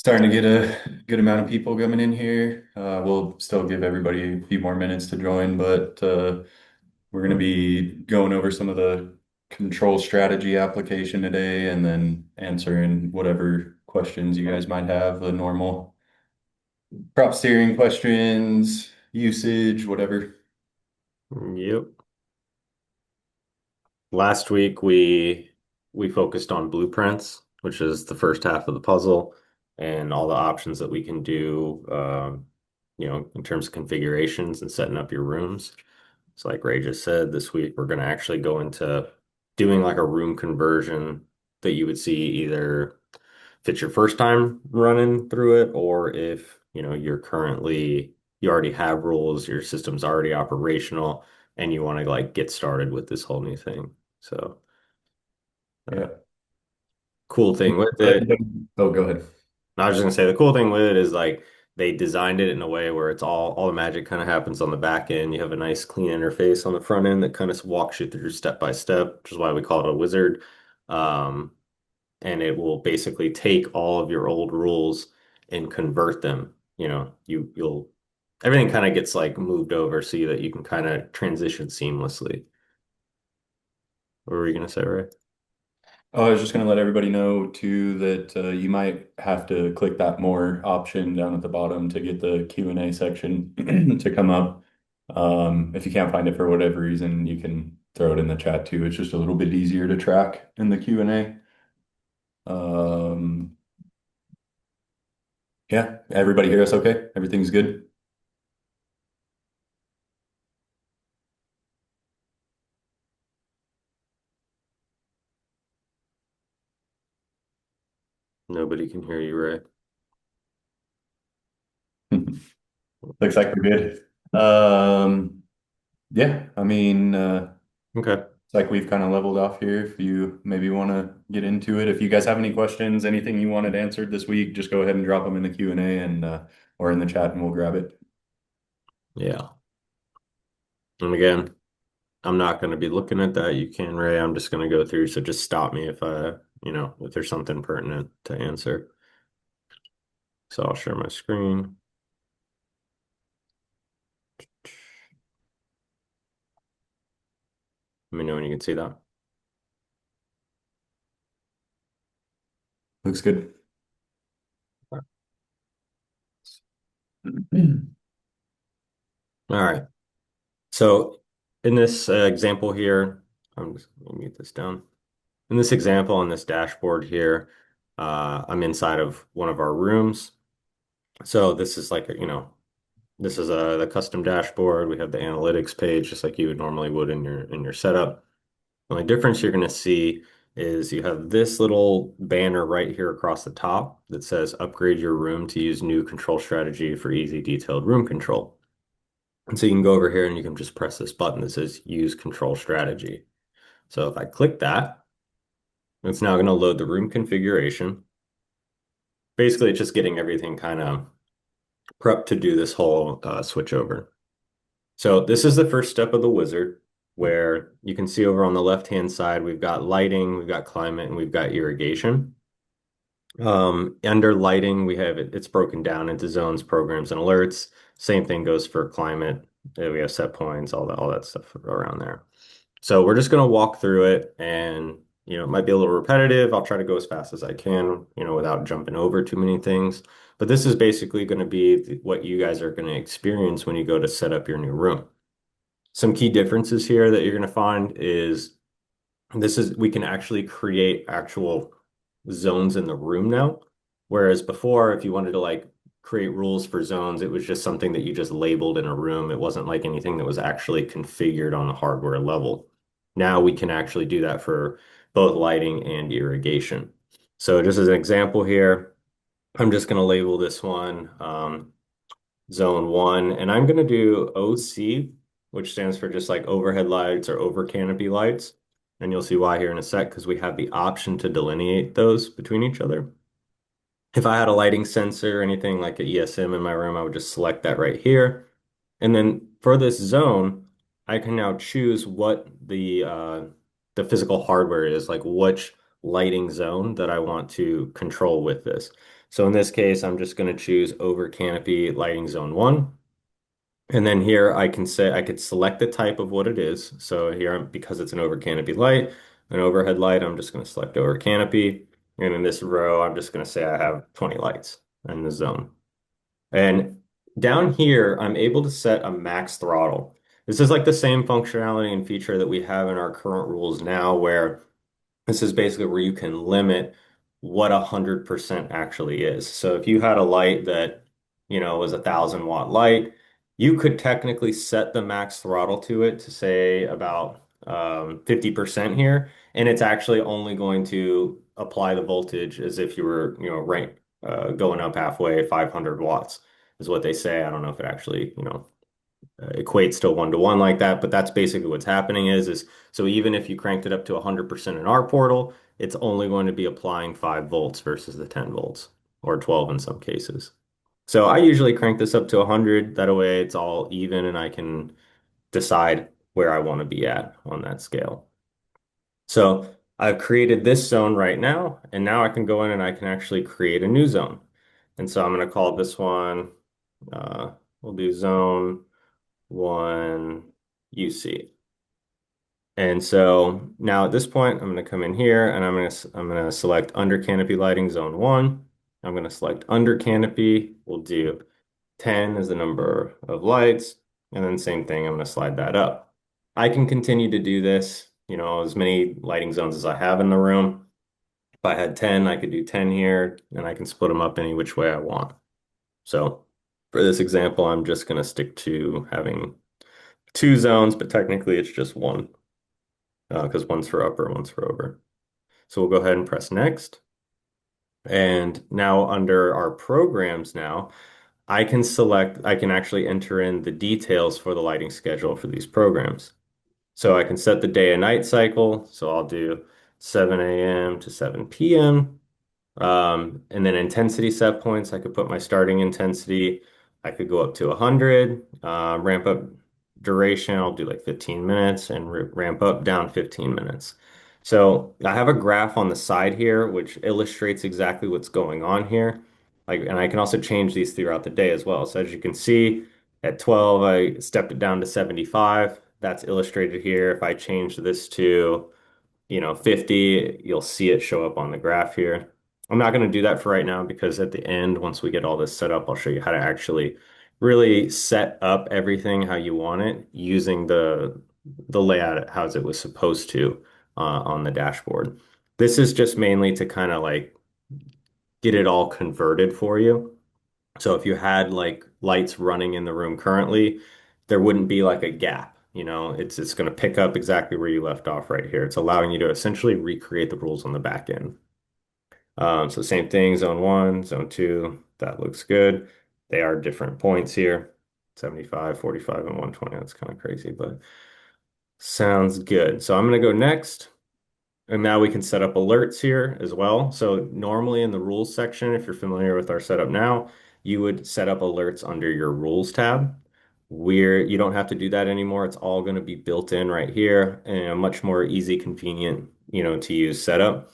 Starting to get a good amount of people coming in here. We'll still give everybody a few more minutes to join, but we're going to be going over some of the control strategy application today and then answering whatever questions you guys might have, the normal prop steering questions, usage, whatever. Yep. Last week we focused on blueprints, which is the first half of the puzzle, and all the options that we can do, in terms of configurations and setting up your rooms. So, like Ray just said, this week we're going to actually go into doing like a room conversion that you would see either if it's your first time running through it, or if you already have rules, your system's already operational, and you want to like get started with this whole new thing. So, uh, Yeah. cool thing with Let it. anybody- Oh, go ahead. I was just gonna say the cool thing with it is like they designed it in a way where it's all the magic kind of happens on the back end. You have a nice clean interface on the front end that kind of walks you through step by step, which is why we call it a wizard. Um, and it will basically take all of your old rules and convert them. You'll everything kind of gets like moved over so that you can kind of transition seamlessly. What were you gonna say, Ray? Oh, I was just going to let everybody know too that you might have to click that more option down at the bottom to get the Q&A section to come up. If you can't find it for whatever reason, you can throw it in the chat too. It's just a little bit easier to track in the Q&A. Um, yeah, everybody hear us okay? Everything's good? Nobody can hear you, Ray. Looks like we're good. Yeah, I mean, Okay. it's like we've kind of leveled off here. If you maybe want to get into it, if you guys have any questions, anything you wanted answered this week, just go ahead and drop them in the Q&A and or in the chat and we'll grab it. Yeah. And again, I'm not going to be looking at that. You can, Ray. I'm just going to go through. So just stop me if there's something pertinent to answer. So I'll share my screen. Let me know when you can see that. Looks good. All right. So in this example here, I'm just going to mute this down. In this example on this dashboard here, I'm inside of one of our rooms. So this is like, this is the custom dashboard. We have the analytics page, just like you would normally would in your setup. The only difference you're going to see is you have this little banner right here across the top that says upgrade your room to use new control strategy for easy detailed room control. And so you can go over here and you can just press this button that says use control strategy. So if I click that, it's now going to load the room configuration. Basically, it's just getting everything kind of prepped to do this whole switch over. So this is the first step of the wizard, where you can see over on the left-hand side, we've got lighting, we've got climate, and we've got irrigation. Under lighting, it's broken down into zones, programs, and alerts. Same thing goes for climate. We have set points, all that stuff around there. So we're just going to walk through it, and it might be a little repetitive. I'll try to go as fast as I can, without jumping over too many things. But this is basically going to be what you guys are going to experience when you go to set up your new room. Some key differences here that you're going to find is we can actually create actual zones in the room now. Whereas before, if you wanted to like create rules for zones, it was just something that you just labeled in a room. It wasn't like anything that was actually configured on the hardware level. Now we can actually do that for both lighting and irrigation. So just as an example here, I'm just going to label this one zone one, and I'm going to do OC, which stands for just like overhead lights or over canopy lights. And you'll see why here in a sec, because we have the option to delineate those between each other. If I had a lighting sensor or anything like an ESM in my room, I would just select that right here. And then for this zone, I can now choose what the physical hardware is, like which lighting zone that I want to control with this. So in this case, I'm just going to choose over canopy lighting zone 1. And then here I can say I could select the type of what it is. So here, because it's an over canopy light, an overhead light, I'm just going to select over canopy. And in this row, I'm just going to say I have 20 lights in the zone. And down here, I'm able to set a max throttle. This is like the same functionality and feature that we have in our current rules now, where this is basically where you can limit what 100% actually is. So if you had a light that, was 1,000 watt light, you could technically set the max throttle to it to say about 50% here, and it's actually only going to apply the voltage as if you were, right, going up halfway, 500 watts is what they say. I don't know if it actually, equates to 1-to-1 like that, but that's basically what's happening is so even if you cranked it up to 100% in our portal, it's only going to be applying 5 volts versus the 10 volts or 12 in some cases. So I usually crank this up to 100. That way it's all even and I can decide where I want to be at on that scale. So I've created this zone right now, and now I can go in and I can actually create a new zone. And so I'm going to call this one, uh, we'll do zone 1 UC. And so now at this point, I'm going to come in here and I'm going to select under canopy lighting zone 1. I'm going to select under canopy. We'll do 10 as the number of lights. And then same thing, I'm going to slide that up. I can continue to do this, as many lighting zones as I have in the room. If I had 10, I could do 10 here and I can split them up any which way I want. So for this example, I'm just going to stick to having 2 zones, but technically it's just one because one's for upper, one's for over. So we'll go ahead and press next. And now under our programs now, I can actually enter in the details for the lighting schedule for these programs. So I can set the day and night cycle. So I'll do 7 a.m. to 7 p.m. And then intensity set points, I could put my starting intensity. I could go up to 100, ramp up duration. I'll do like 15 minutes and ramp up down 15 minutes. So I have a graph on the side here, which illustrates exactly what's going on here. And I can also change these throughout the day as well. So as you can see, at 12, I stepped it down to 75. That's illustrated here. If I change this to 50, you'll see it show up on the graph here. I'm not going to do that for right now because at the end, once we get all this set up, I'll show you how to actually really set up everything how you want it using the layout as it was supposed to on the dashboard. This is just mainly to kind of like get it all converted for you. So if you had like lights running in the room currently, there wouldn't be like a gap. It's going to pick up exactly where you left off right here. It's allowing you to essentially recreate the rules on the back end. So same thing, zone 1, zone 2, that looks good. They are different points here, 75, 45, and 120. That's kind of crazy, but sounds good. So I'm going to go next. And now we can set up alerts here as well. So normally in the rules section, if you're familiar with our setup now, you would set up alerts under your rules tab. Where you don't have to do that anymore. It's all going to be built in right here and a much more easy, convenient, to use setup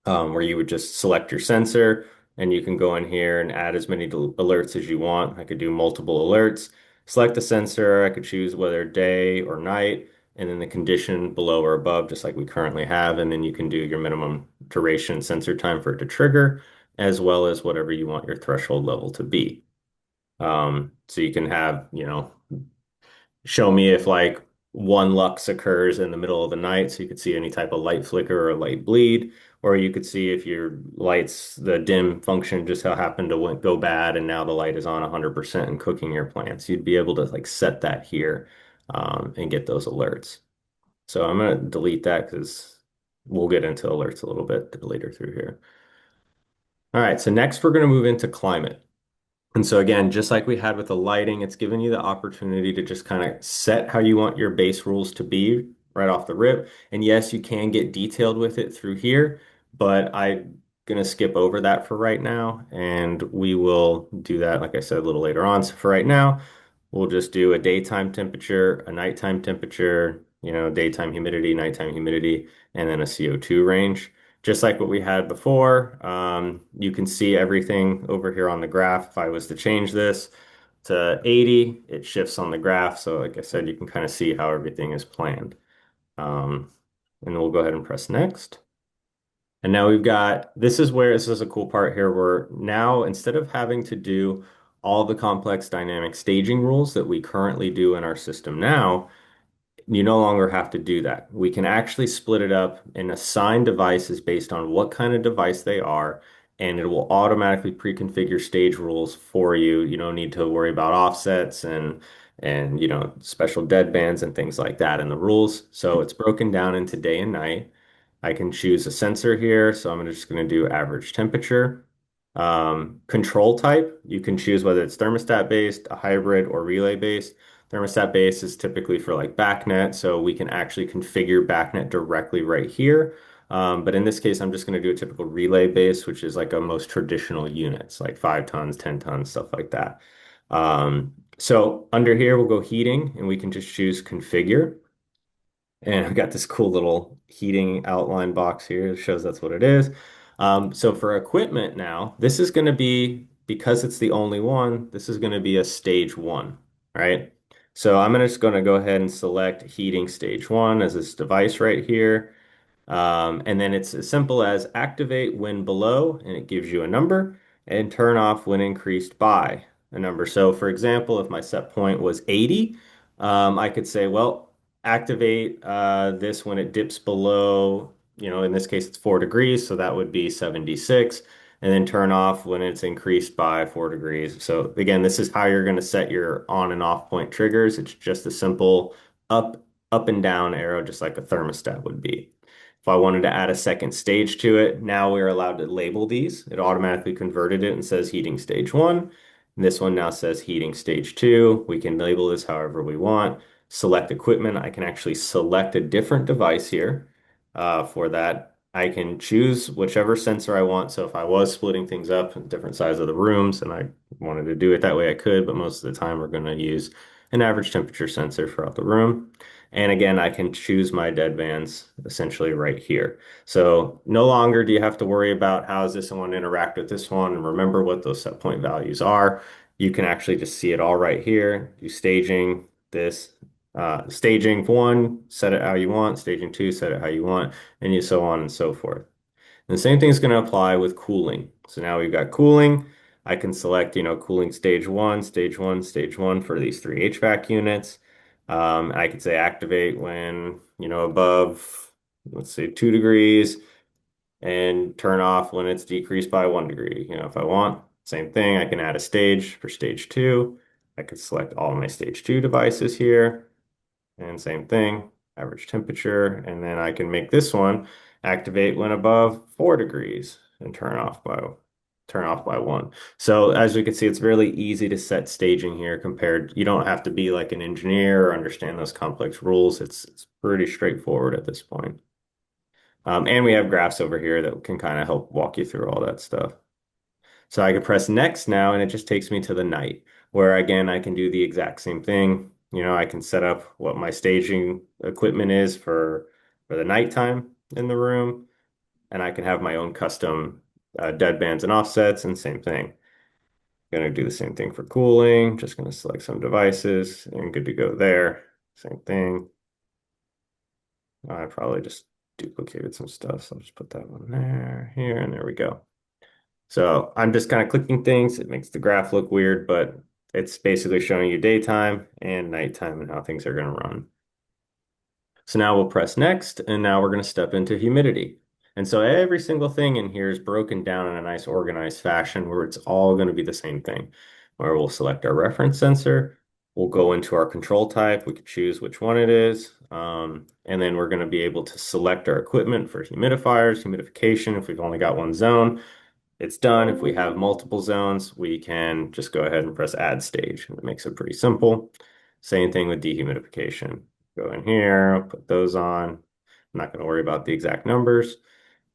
where you would just select your sensor and you can go in here and add as many alerts as you want. I could do multiple alerts, select the sensor. I could choose whether day or night, and then the condition below or above, just like we currently have. And then you can do your minimum duration sensor time for it to trigger, as well as whatever you want your threshold level to be. So you can have, show me if like 1 lux occurs in the middle of the night, so you could see any type of light flicker or light bleed, or you could see if your lights, the dim function just how happened to go bad and now the light is on 100% and cooking your plants. You'd be able to like set that here and get those alerts. So I'm going to delete that because we'll get into alerts a little bit later through here. All right, so next we're going to move into climate. And so again, just like we had with the lighting, it's giving you the opportunity to just kind of set how you want your base rules to be right off the rip. And yes, you can get detailed with it through here, but I'm going to skip over that for right now. And we will do that, like I said, a little later on. So for right now, we'll just do a daytime temperature, a nighttime temperature, daytime humidity, nighttime humidity, and then a CO2 range. just like what we had before. You can see everything over here on the graph. If I was to change this to 80, it shifts on the graph. So like I said, you can kind of see how everything is planned. Um, and we'll go ahead and press next. And now we've got, this is a cool part here where now instead of having to do all the complex dynamic staging rules that we currently do in our system now, you no longer have to do that. We can actually split it up and assign devices based on what kind of device they are, and it will automatically pre-configure stage rules for you. You don't need to worry about offsets and special deadbands and things like that in the rules. So it's broken down into day and night. I can choose a sensor here, so I'm just going to do average temperature. Control type, you can choose whether it's thermostat based, a hybrid, or relay based. Thermostat base is typically for like BACnet, so we can actually configure BACnet directly right here. But in this case, I'm just going to do a typical relay base, which is like a most traditional units, like 5 tons, 10 tons, stuff like that. So under here, we'll go heating, and we can just choose configure. And I've got this cool little heating outline box here. It shows that's what it is. So for equipment now, this is going to be, because it's the only one, this is going to be a stage one, right? So I'm just going to go ahead and select heating stage one as this device right here. And then it's as simple as activate when below, and it gives you a number, and turn off when increased by a number. So, for example, if my set point was 80, I could say, well, activate this when it dips below, in this case, it's 4 degrees, so that would be 76, and then turn off when it's increased by 4 degrees. So, again, this is how you're going to set your on and off point triggers. It's just a simple up, up and down arrow, just like a thermostat would be. If I wanted to add a second stage to it, now we're allowed to label these. It automatically converted it and says heating stage one. And this one now says heating stage two. We can label this however we want. Select equipment. I can actually select a different device here for that. I can choose whichever sensor I want. So if I was splitting things up in different sizes of the rooms and I wanted to do it that way, I could, but most of the time we're going to use an average temperature sensor throughout the room. And again, I can choose my dead bands essentially right here. So no longer do you have to worry about how does this one interact with this one and remember what those set point values are. You can actually just see it all right here. Do staging, this, staging one, set it how you want, staging two, set it how you want, and you so on and so forth. And the same thing is going to apply with cooling. So now we've got cooling. I can select, cooling stage one, stage one, stage one for these three HVAC units. I could say activate when, above, let's say 2 degrees and turn off when it's decreased by 1 degree. If I want, same thing, I can add a stage for stage two. I could select all my stage two devices here. And same thing, average temperature. And then I can make this one activate when above 4 degrees and turn off by one. So as we can see, it's really easy to set staging here compared, you don't have to be like an engineer or understand those complex rules. It's pretty straightforward at this point. And we have graphs over here that can kind of help walk you through all that stuff. So I can press next now, and it just takes me to the night, where again, I can do the exact same thing. I can set up what my staging equipment is for the nighttime in the room, and I can have my own custom dead bands and offsets, and same thing. Going to do the same thing for cooling, just going to select some devices and good to go there. Same thing. I probably just duplicated some stuff, so I'll just put that one there, here, and there we go. So I'm just kind of clicking things. It makes the graph look weird, but it's basically showing you daytime and nighttime and how things are going to run. So now we'll press next, and now we're going to step into humidity. And so every single thing in here is broken down in a nice organized fashion where it's all going to be the same thing. Where we'll select our reference sensor, we'll go into our control type, we can choose which one it is, and then we're going to be able to select our equipment for humidifiers, humidification if we've only got one zone. It's done. If we have multiple zones, we can just go ahead and press add stage. It makes it pretty simple. Same thing with dehumidification. Go in here, put those on. I'm not going to worry about the exact numbers.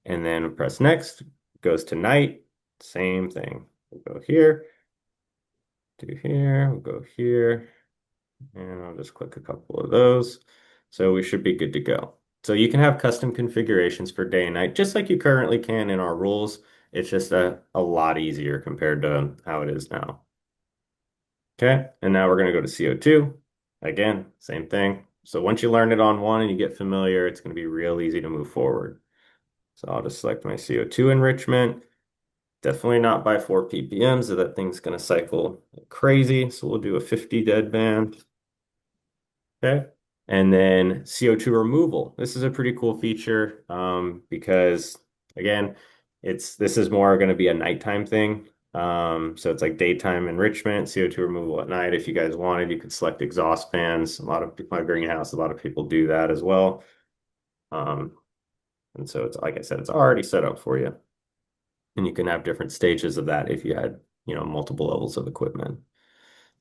And then press next. Goes to night. Same thing. We'll go here, do here, we'll go here, and I'll just click a couple of those. So we should be good to go. So you can have custom configurations for day and night, just like you currently can in our rules. It's just a lot easier compared to how it is now. Okay, and now we're going to go to CO2. Again, same thing. So once you learn it on one and you get familiar, it's going to be real easy to move forward. So I'll just select my CO2 enrichment. Definitely not by 4 ppm, so that thing's going to cycle crazy. So we'll do a 50 deadband. Okay. And then CO2 removal. This is a pretty cool feature because again, this is more going to be a nighttime thing. So it's like daytime enrichment, CO2 removal at night. If you guys wanted, you could select exhaust fans. A lot of my greenhouse, a lot of people do that as well. Um, and so it's like I said, it's already set up for you. And you can have different stages of that if you had, multiple levels of equipment.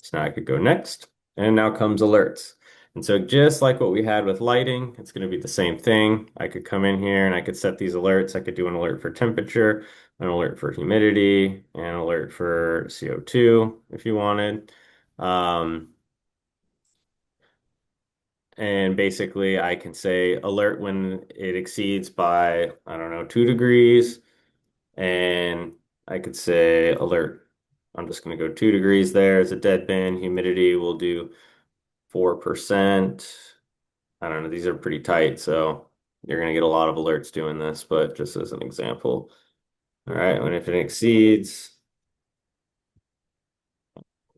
So now I could go next, and now comes alerts. And so just like what we had with lighting, it's going to be the same thing. I could come in here and I could set these alerts. I could do an alert for temperature, an alert for humidity, and an alert for CO2 if you wanted. Um, and basically I can say alert when it exceeds by, I don't know, 2 degrees. And I could say alert. I'm just going to go 2 degrees there as a dead band. Humidity will do 4%. I don't know, these are pretty tight, so you're going to get a lot of alerts doing this, but just as an example. All right, and if it exceeds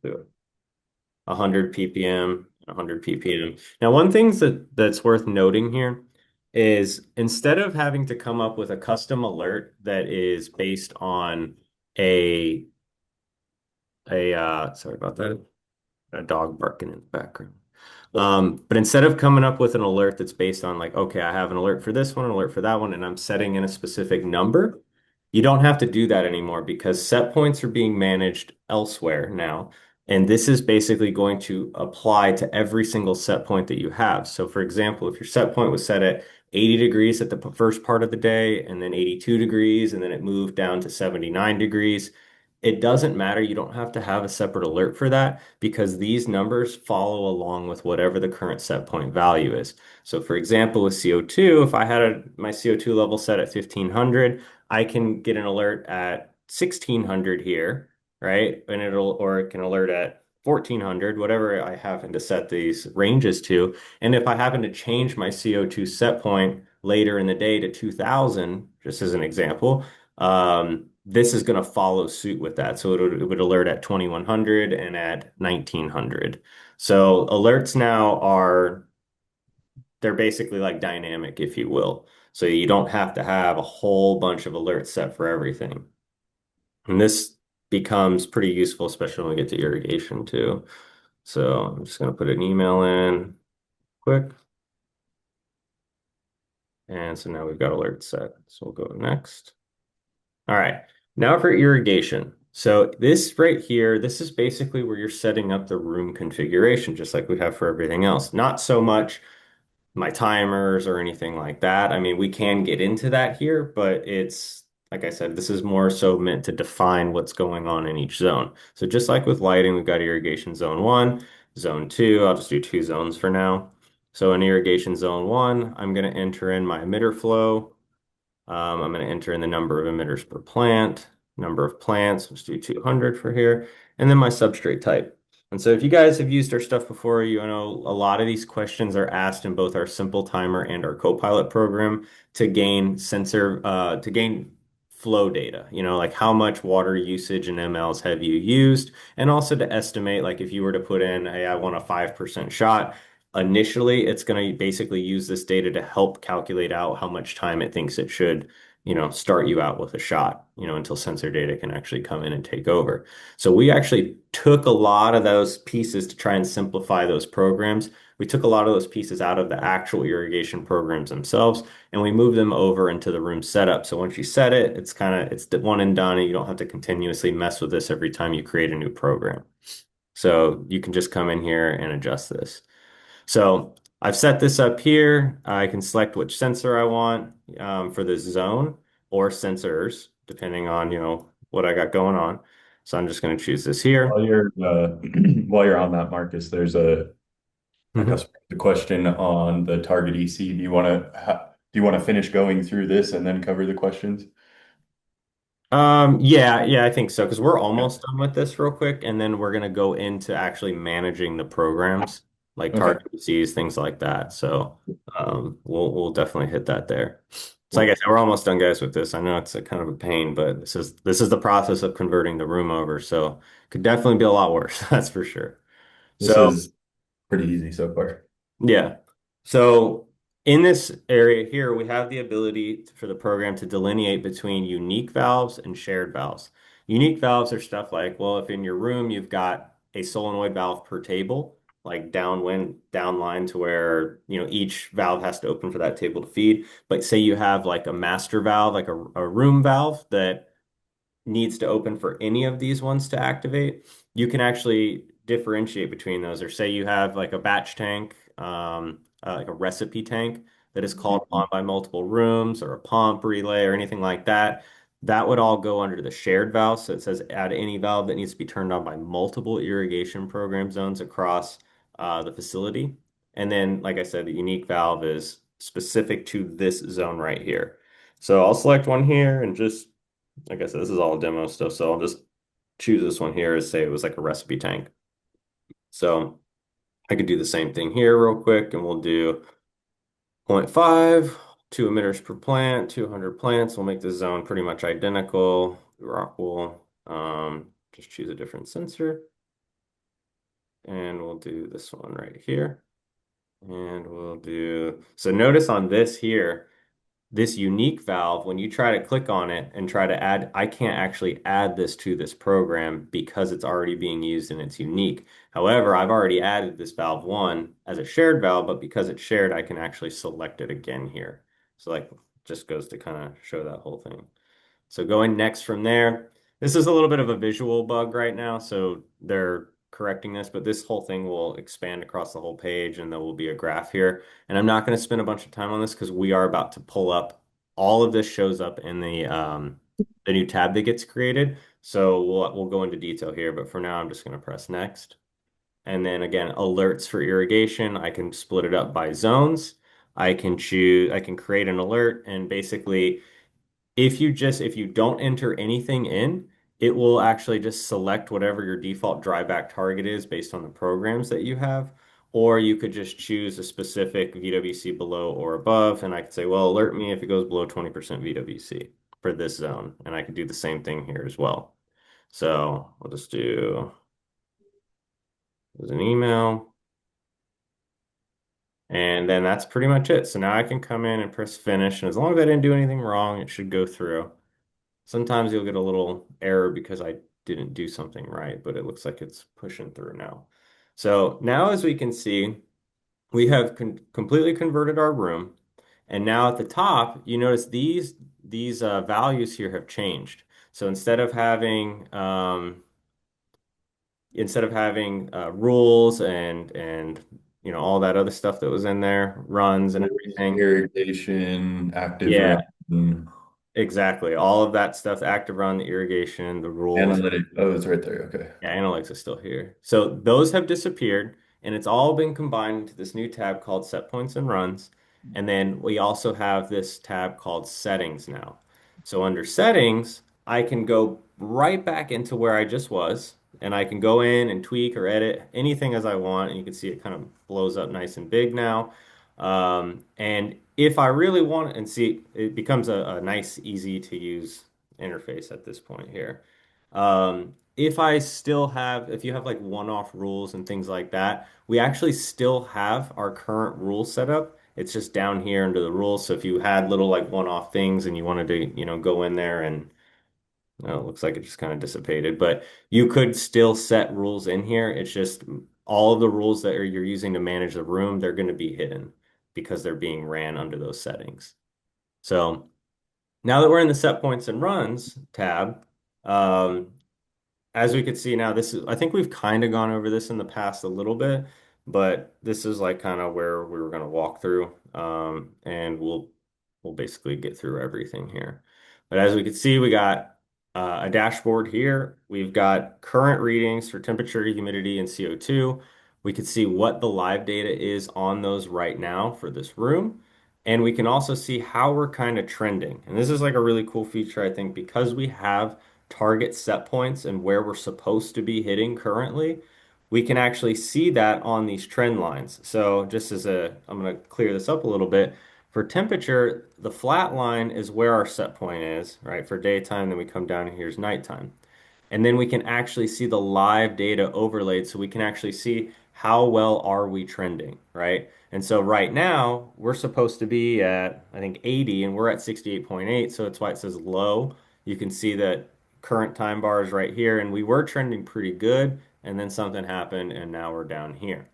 100 ppm, 100 ppm. Now, one thing that's worth noting here is instead of having to come up with a custom alert that is based on a sorry about that, a dog barking in the background. But instead of coming up with an alert that's based on like, okay, I have an alert for this one, an alert for that one, and I'm setting in a specific number, you don't have to do that anymore because set points are being managed elsewhere now. And this is basically going to apply to every single set point that you have. So for example, if your set point was set at 80 degrees at the first part of the day, and then 82 degrees, and then it moved down to 79 degrees, it doesn't matter. You don't have to have a separate alert for that because these numbers follow along with whatever the current set point value is. So for example, with CO2, if I had my CO2 level set at 1500, I can get an alert at 1600 here, right? And or it can alert at 1400, whatever I happen to set these ranges to. And if I happen to change my CO2 set point later in the day to 2000, just as an example, this is going to follow suit with that. So it would alert at 2100 and at 1900. So alerts now they're basically like dynamic, if you will. So you don't have to have a whole bunch of alerts set for everything. And this becomes pretty useful, especially when we get to irrigation too. So I'm just going to put an email in quick. And so now we've got alerts set. So we'll go next. All right, now for irrigation. So this right here, this is basically where you're setting up the room configuration, just like we have for everything else. Not so much my timers or anything like that. I mean, we can get into that here, but it's, like I said, this is more so meant to define what's going on in each zone. So just like with lighting, we've got irrigation zone 1, zone 2. I'll just do 2 zones for now. So in irrigation zone 1, I'm going to enter in my emitter flow. I'm going to enter in the number of emitters per plant, number of plants, let's do 200 for here, and then my substrate type. And so if you guys have used our stuff before, you know a lot of these questions are asked in both our Simple Timer and our Copilot program to gain to gain flow data, like how much water usage in mLs have you used, and also to estimate, like if you were to put in, hey, I want a 5% shot, initially it's going to basically use this data to help calculate out how much time it thinks it should, start you out with a shot, until sensor data can actually come in and take over. So we actually took a lot of those pieces to try and simplify those programs. We took a lot of those pieces out of the actual irrigation programs themselves, and we moved them over into the room setup. So once you set it, it's the one and done, and you don't have to continuously mess with this every time you create a new program. So you can just come in here and adjust this. So I've set this up here. I can select which sensor I want for this zone or sensors, depending on, what I got going on. So I'm just going to choose this here. While you're while you're on that, Marcus, there's a Mhm. customer the question on the target EC. Do you want to finish going through this and then cover the questions? Yeah, I think so, because we're Okay. almost done with this real quick, and then we're gonna go into actually managing the programs, like Okay. target Cs, things like that. So we'll definitely hit that there. So like I Cool. said, we're almost done, guys, with this. I know it's a kind of a pain, but this is the process of converting the room over, so could definitely be a lot worse, that's for sure. This So is pretty easy so far. yeah. So in this area here, we have the ability for the program to delineate between unique valves and shared valves. Unique valves are stuff like, well, if in your room you've got a solenoid valve per table, like downwind, downline to where, each valve has to open for that table to feed. But say you have like a master valve, like a room valve that needs to open for any of these ones to activate, you can actually differentiate between those. Or say you have like a batch tank, like a recipe tank that is called Mhm. upon by multiple rooms, or a pump relay or anything like that. That would all go under the shared valve. So it says add any valve that needs to be turned on by multiple irrigation program zones across the facility. And then, like I said, the unique valve is specific to this zone right here. So I'll select one here and just, like I said, this is all demo stuff, so I'll just choose this one here as say it was like a recipe tank. So I could do the same thing here real quick, and we'll do zero point 0.5, 2 emitters per plant, 200 plants. We'll make this zone pretty much identical. Rock wool. Just choose a different sensor, and we'll do this one right here. And we'll do, so notice on this here, this unique valve, when you try to click on it and try to add, I can't actually add this to this program because it's already being used and it's unique. However, I've already added this valve one as a shared valve, but because it's shared, I can actually select it again here. So like, just goes to kind of show that whole thing. So going next from there, this is a little bit of a visual bug right now, so they're correcting this, but this whole thing will expand across the whole page and there will be a graph here. And I'm not going to spend a bunch of time on this because we are about to pull up, all of this shows up in the new tab that gets created. So we'll go into detail here, but for now I'm just going to press next. And then again, alerts for irrigation, I can split it up by zones. I can create an alert, and basically if you don't enter anything in, it will actually just select whatever your default dryback target is based on the programs that you have. Or you could just choose a specific VWC below or above, and I could say, well, alert me if it goes below 20% VWC for this zone. And I could do the same thing here as well. So I'll just do as an email, and then that's pretty much it. So now I can come in and press finish, and as long as I didn't do anything wrong, it should go through. Sometimes you'll get a little error because I didn't do something right, but it looks like it's pushing through now. So now, as we can see, we have completely converted our room. And now at the top, you notice these values here have changed. So instead of having rules and all that other stuff that was in there, runs and everything. Irrigation, active Yeah, run, exactly. All of that stuff, the active run, the irrigation, the rules. analytic. Oh, it's right there. Okay. Yeah, analytics is still here. So those have disappeared, and it's all been combined into this new tab called Set Points and Runs. And then we also have this tab called Settings now. So under Settings, I can go right back into where I just was, and I can go in and tweak or edit anything as I want. And you can see it kind of blows up nice and big now. And if I really want, and see, it becomes a nice, easy to use interface at this point here. If you have like one-off rules and things like that, we actually still have our current rule set up. It's just down here under the rules. So if you had little like one-off things and you wanted to, go in there and, it looks like it just kind of dissipated, but you could still set rules in here. It's just all of the rules that you're using to manage the room, they're going to be hidden because they're being ran under those settings. So now that we're in the set points and runs tab, um, as we could see now, I think we've kind of gone over this in the past a little bit, but this is like kind of where we were going to walk through, and we'll basically get through everything here. But as we can see, we got a dashboard here. We've got current readings for temperature, humidity, and CO2. We could see what the live data is on those right now for this room. And we can also see how we're kind of trending. And this is like a really cool feature, I think, because we have target set points and where we're supposed to be hitting currently, we can actually see that on these trend lines. So just as I'm going to clear this up a little bit. For temperature, the flat line is where our set point is, right? For daytime, then we come down and here's nighttime. And then we can actually see the live data overlaid so we can actually see how well are we trending, right? And so right now we're supposed to be at I think 80 and we're at 68.8, so that's why it says low. You can see that current time bar is right here and we were trending pretty good and then something happened and now we're down here.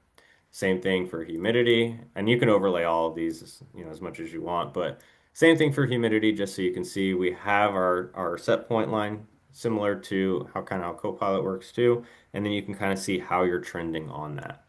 Same thing for humidity, and you can overlay all of these, as much as you want, but same thing for humidity, just so you can see we have our set point line similar to how Copilot works too, and then you can kind of see how you're trending on that.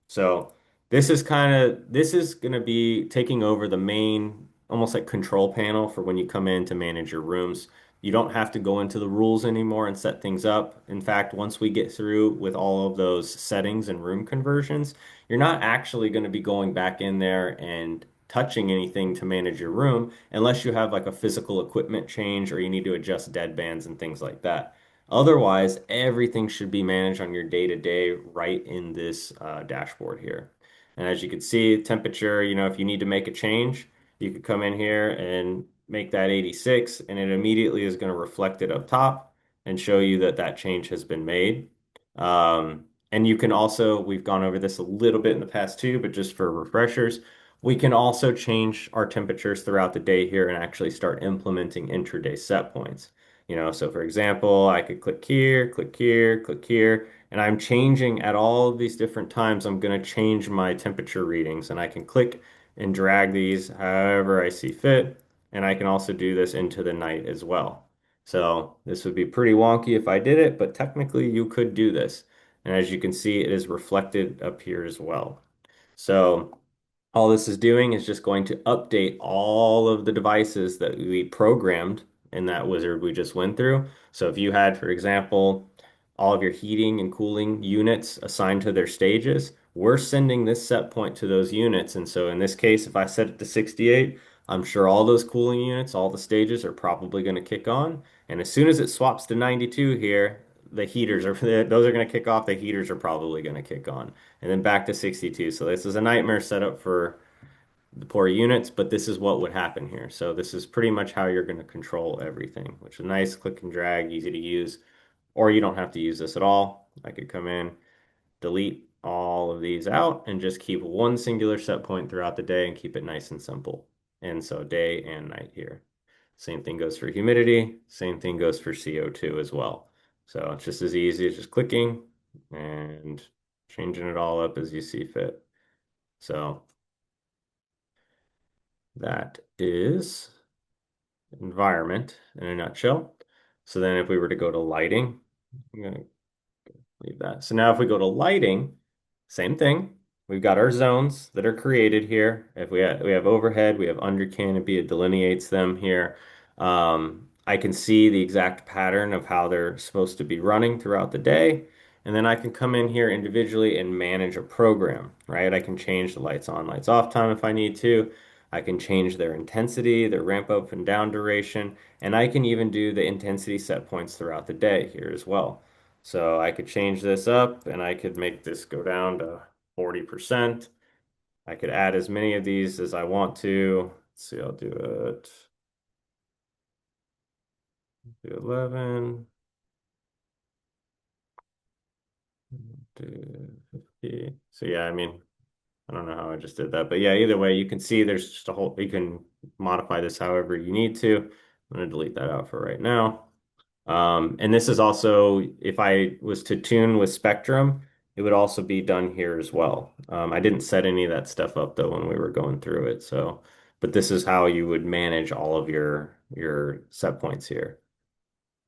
So this is going to be taking over the main, almost like control panel for when you come in to manage your rooms. You don't have to go into the rules anymore and set things up. In fact, once we get through with all of those settings and room conversions, you're not actually going to be going back in there and touching anything to manage your room unless you have like a physical equipment change or you need to adjust dead bands and things like that. Otherwise, everything should be managed on your day-to-day right in this dashboard here. And as you can see, temperature, if you need to make a change, you could come in here and make that 86, and it immediately is going to reflect it up top and show you that that change has been made. And you can also, we've gone over this a little bit in the past too, but just for refreshers, we can also change our temperatures throughout the day here and actually start implementing intraday set points. So for example, I could click here, click here, click here, and I'm changing at all of these different times. I'm going to change my temperature readings, and I can click and drag these however I see fit. And I can also do this into the night as well. So this would be pretty wonky if I did it, but technically you could do this. And as you can see, it is reflected up here as well. So all this is doing is just going to update all of the devices that we programmed in that wizard we just went through. So if you had, for example, all of your heating and cooling units assigned to their stages, we're sending this set point to those units. And so in this case, if I set it to 68, I'm sure all those cooling units, all the stages are probably going to kick on. And as soon as it swaps to 92 here, the heaters are those are going to kick off. The heaters are probably going to kick on and then back to 62. So this is a nightmare setup for the poor units, but this is what would happen here. So this is pretty much how you're going to control everything, which is nice, click and drag, easy to use, or you don't have to use this at all. I could come in, delete all of these out, and just keep one singular set point throughout the day and keep it nice and simple. And so day and night here. Same thing goes for humidity, same thing goes for CO2 as well. So it's just as easy as just clicking and changing it all up as you see fit. So that is environment in a nutshell. So then if we were to go to lighting, I'm going to leave that. So now if we go to lighting, same thing. We've got our zones that are created here. If we have overhead, we have under canopy, it delineates them here. I can see the exact pattern of how they're supposed to be running throughout the day. And then I can come in here individually and manage a program, right? I can change the lights on, lights off time if I need to. I can change their intensity, their ramp up and down duration, and I can even do the intensity set points throughout the day here as well. So I could change this up and I could make this go down to 40%. I could add as many of these as I want to. Let's see, I'll do 11, do 50. So yeah, I mean, I don't know how I just did that, but yeah, either way, you can see there's just a whole, you can modify this however you need to. I'm going to delete that out for right now. And this is also, if I was to tune with Spectrum, it would also be done here as well. I didn't set any of that stuff up though when we were going through it. So, but this is how you would manage all of your set points here.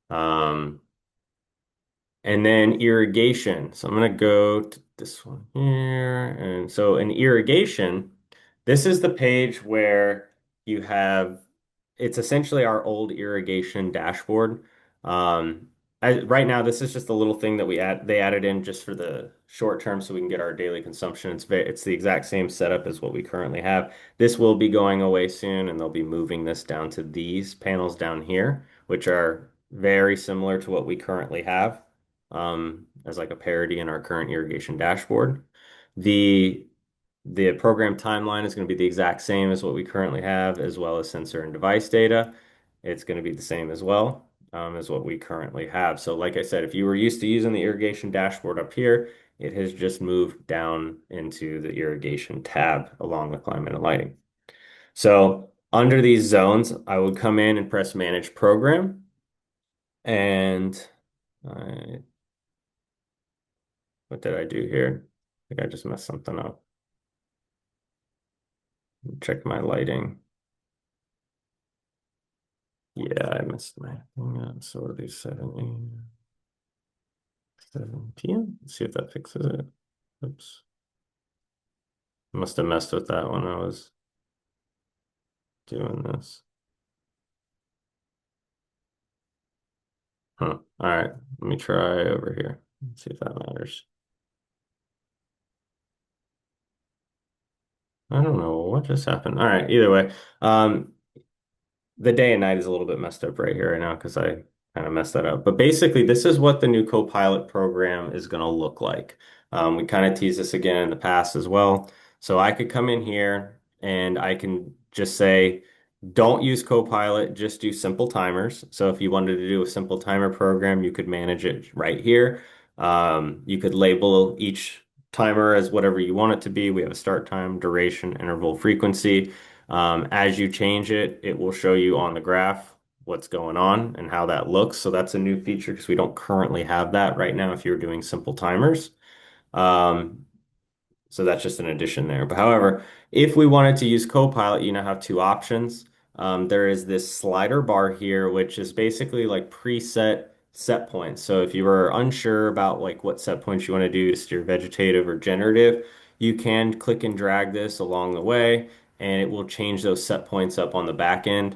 Um, and then irrigation. So I'm going to go to this one here. And so in irrigation, this is the page where you have, it's essentially our old irrigation dashboard. Um, Right now, this is just a little thing that they added in just for the short term so we can get our daily consumption. It's the exact same setup as what we currently have. This will be going away soon, and they'll be moving this down to these panels down here, which are very similar to what we currently have, as like a parity in our current irrigation dashboard. The the program timeline is going to be the exact same as what we currently have, as well as sensor and device data. It's going to be the same as well, as what we currently have. So, like I said, if you were used to using the irrigation dashboard up here, it has just moved down into the irrigation tab along with climate and lighting. So, under these zones, I would come in and press Manage Program. And I, what did I do here? I think I just messed something up. Check my lighting. Yeah, I missed my thing. So what are these 7 p.m.? Let's see if that fixes it. Oops. Must have messed with that when I was doing this. Huh. All right. Let me try over here. Let's see if that matters. I don't know what just happened. All right. Either way, the day and night is a little bit messed up right here right now because I kind of messed that up. But basically, this is what the new Copilot program is going to look like. We kind of teased this again in the past as well. So I could come in here and I can just say, don't use Copilot, just do simple timers. So if you wanted to do a simple timer program, you could manage it right here. You could label each timer as whatever you want it to be. We have a start time, duration, interval, frequency. As you change it, it will show you on the graph what's going on and how that looks. So that's a new feature because we don't currently have that right now if you're doing simple timers. Um, so that's just an addition there. But however, if we wanted to use Copilot, you now have two options. There is this slider bar here, which is basically like preset set points. So if you were unsure about like what set points you want to do to steer vegetative or generative, you can click and drag this along the way, and it will change those set points up on the back end.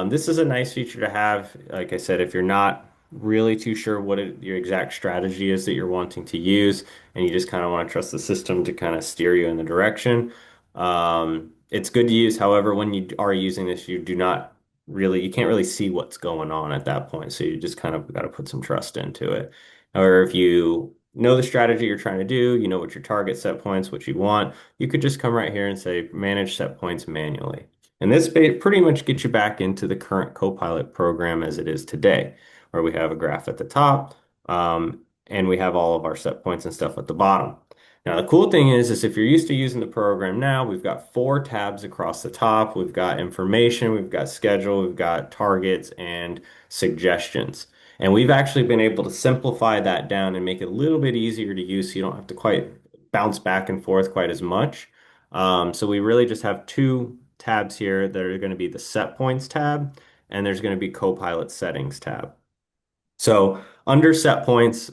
This is a nice feature to have. Like I said, if you're not really too sure what your exact strategy is that you're wanting to use, and you just kind of want to trust the system to kind of steer you in the direction. It's good to use. However, when you are using this, you can't really see what's going on at that point. So you just kind of got to put some trust into it. However, if you know the strategy you're trying to do, you know what your target set points, what you want, you could just come right here and say manage set points manually. And this pretty much gets you back into the current Copilot program as it is today, where we have a graph at the top. And we have all of our set points and stuff at the bottom. Now, the cool thing is if you're used to using the program now, we've got 4 tabs across the top. We've got information, we've got schedule, we've got targets and suggestions. And we've actually been able to simplify that down and make it a little bit easier to use so you don't have to quite bounce back and forth quite as much. So we really just have 2 tabs here that are going to be the set points tab, and there's going to be Copilot settings tab. So under set points,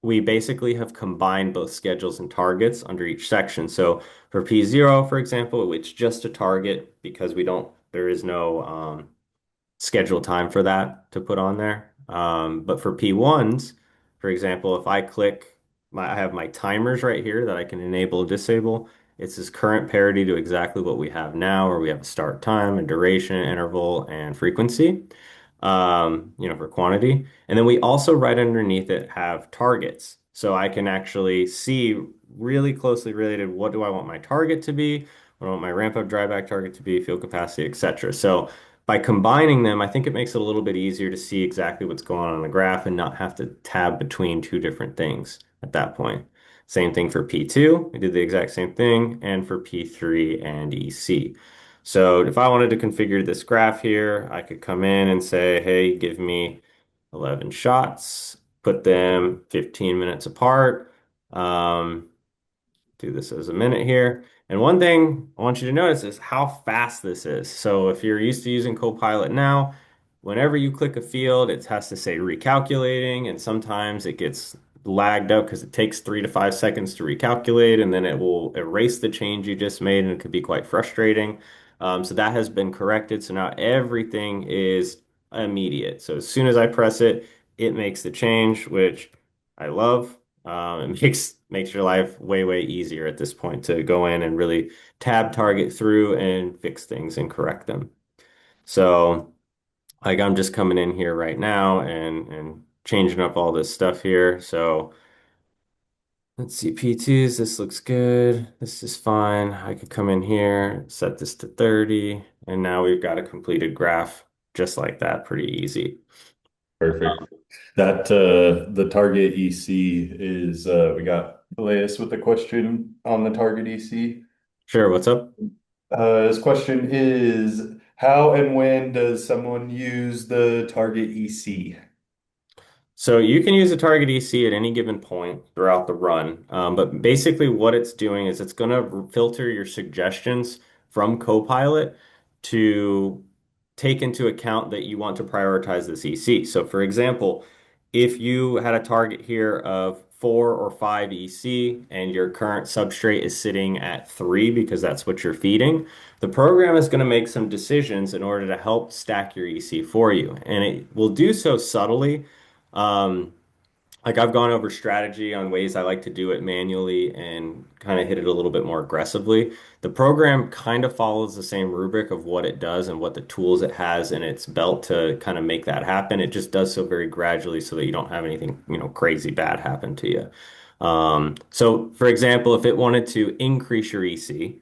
we basically have combined both schedules and targets under each section. So for P0, for example, it's just a target because there is no scheduled time for that to put on there. But for P1s, for example, if I click I have my timers right here that I can enable or disable. It's this current parity to exactly what we have now, where we have a start time, a duration, interval, and frequency, for quantity. And then we also right underneath it have targets. So I can actually see really closely related what do I want my target to be, what do I want my ramp up dry back target to be, fuel capacity, etc. So by combining them, I think it makes it a little bit easier to see exactly what's going on the graph and not have to tab between 2 different things at that point. Same thing for P2. We did the exact same thing, and for P3 and EC. So if I wanted to configure this graph here, I could come in and say, hey, give me 11 shots, put them 15 minutes apart. Do this as a minute here. And one thing I want you to notice is how fast this is. So if you're used to using Copilot now, whenever you click a field, it has to say recalculating, and sometimes it gets lagged up because it takes 3 to 5 seconds to recalculate, and then it will erase the change you just made, and it could be quite frustrating. So that has been corrected. So now everything is immediate. So as soon as I press it, it makes the change, which I love. It makes your life way easier at this point to go in and really tab target through and fix things and correct them. So like I'm just coming in here right now and changing up all this stuff here. So let's see, P2s, this looks good. This is fine. I could come in here, set this to 30, and now we've got a completed graph just like that, pretty easy. Perfect. That the target EC is we got Elias with a question on the target EC. Sure, what's up? His question is, how and when does someone use the target EC? So you can use a target EC at any given point throughout the run, but basically what it's doing is it's going to filter your suggestions from Copilot to take into account that you want to prioritize this EC. So for example, if you had a target here of 4 or 5 EC and your current substrate is sitting at 3 because that's what you're feeding, the program is going to make some decisions in order to help stack your EC for you. And it will do so subtly. Um, like I've gone over strategy on ways I like to do it manually and kind of hit it a little bit more aggressively. The program kind of follows the same rubric of what it does and what the tools it has in its belt to kind of make that happen. It just does so very gradually so that you don't have anything, crazy bad happen to you. So for example, if it wanted to increase your EC,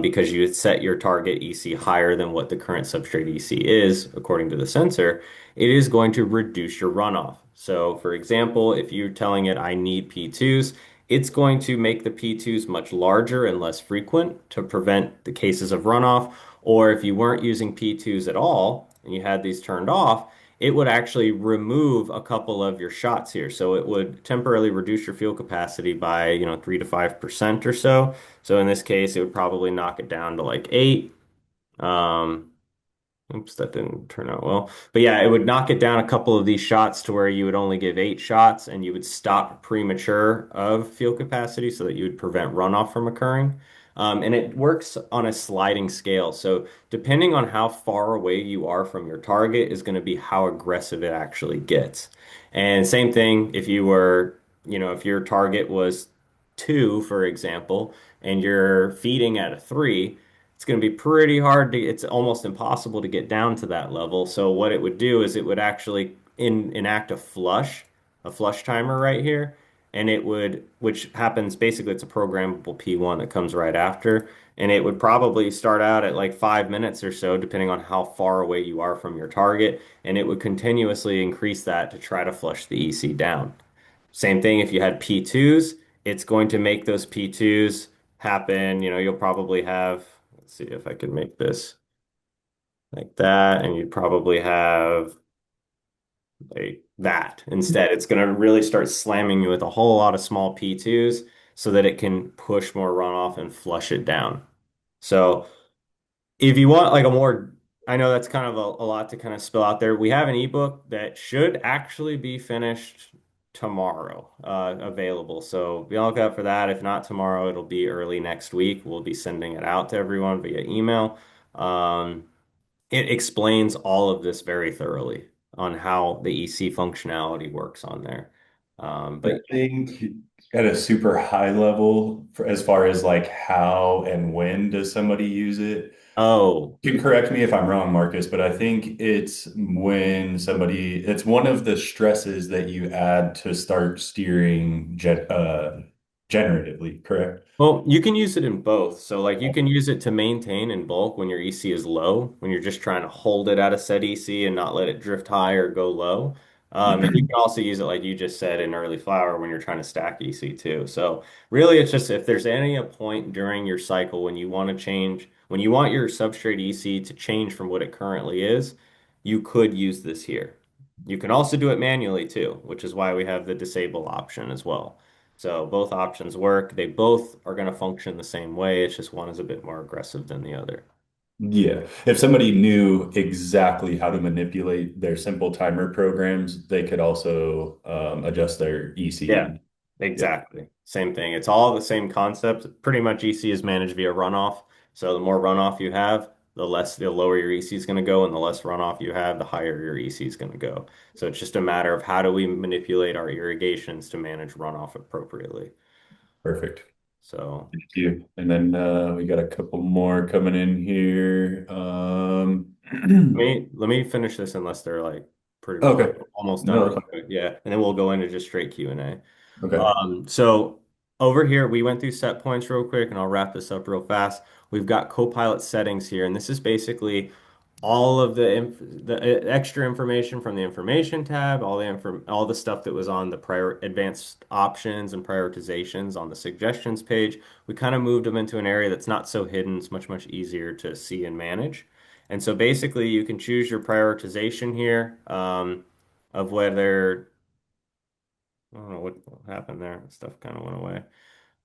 because you had set your target EC higher than what the current substrate EC is, according to the sensor, it is going to reduce your runoff. So, for example, if you're telling it I need P2s, it's going to make the P2s much larger and less frequent to prevent the cases of runoff. Or if you weren't using P2s at all and you had these turned off, it would actually remove a couple of your shots here. So it would temporarily reduce your fuel capacity by, 3 to 5% or so. So in this case, it would probably knock it down to like 8. Um, Oops, that didn't turn out well. But yeah, it would knock it down a couple of these shots to where you would only give 8 shots and you would stop premature of fuel capacity so that you would prevent runoff from occurring. And it works on a sliding scale. So depending on how far away you are from your target is going to be how aggressive it actually gets. And same thing if you were, if your target was 2, for example, and you're feeding at a 3, it's going to be pretty hard to, it's almost impossible to get down to that level. So what it would do is it would actually enact a flush timer right here. And it would, which happens basically, it's a programmable P1 that comes right after. And it would probably start out at like 5 minutes or so, depending on how far away you are from your target. And it would continuously increase that to try to flush the EC down. Same thing if you had P2s, it's going to make those P2s happen. You'll probably have, let's see if I can make this like that, and you'd probably have like that instead. It's going to really start slamming you with a whole lot of small P2s so that it can push more runoff and flush it down. So if you want like a more, I know that's kind of a lot to kind of spill out there. We have an ebook that should actually be finished tomorrow, available. So be on the lookout for that. If not tomorrow, it'll be early next week. We'll be sending it out to everyone via email. Um, it explains all of this very thoroughly on how the EC functionality works on there. I But think at a super high level, for, as far as like how and when does somebody use it, oh, you can correct me if I'm wrong, Marcus, but I think it's when somebody, it's one of the stresses that you add to start steering generatively, correct? well, you can use it in both. So, like, you can use it to maintain in bulk when your EC is low, when you're just trying to hold it at a set EC and not let it drift high or go low. And you can also use it, like you just said, in early flower when you're trying to stack EC too. So, really, it's just if there's any a point during your cycle when you want to change, when you want your substrate EC to change from what it currently is, you could use this here. You can also do it manually too, which is why we have the disable option as well. So both options work. They both are going to function the same way. It's just one is a bit more aggressive than the other. Yeah. If somebody knew exactly how to manipulate their simple timer programs, they could also adjust their Yeah, EC. Yeah. exactly. Same thing. It's all the same concept. Pretty much EC is managed via runoff. So the more runoff you have, the lower your EC is going to go, and the less runoff you have, the higher your EC is going to go. So it's just a matter of how do we manipulate our irrigations to manage runoff appropriately. Perfect. So Thank you. And then we got a couple more coming in here. let me finish this unless they're like pretty well Okay. almost done No, that's real quick. Yeah, and then we'll go into just straight Q&A. fine. Okay. So over here, we went through set points real quick, and I'll wrap this up real fast. We've got Copilot settings here, and this is basically all of the extra information from the information tab, all the stuff that was on the prior advanced options and prioritizations on the suggestions page. We kind of moved them into an area that's not so hidden. It's much easier to see and manage. And so basically, you can choose your prioritization here of whether I don't know what happened there. Stuff kind of went away.